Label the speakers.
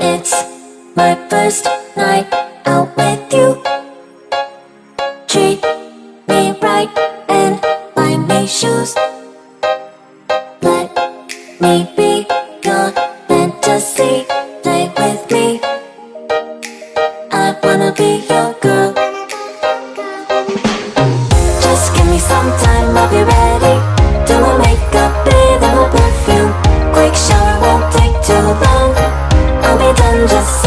Speaker 1: It's my first night out with you. Treat me right and buy me shoes. Let me be your fantasy. Play with me. I wanna be your girl. Just give me some time, I'll be ready. Do my makeup, bathe in my perfume. Quick shower won't take too long. I'll be done just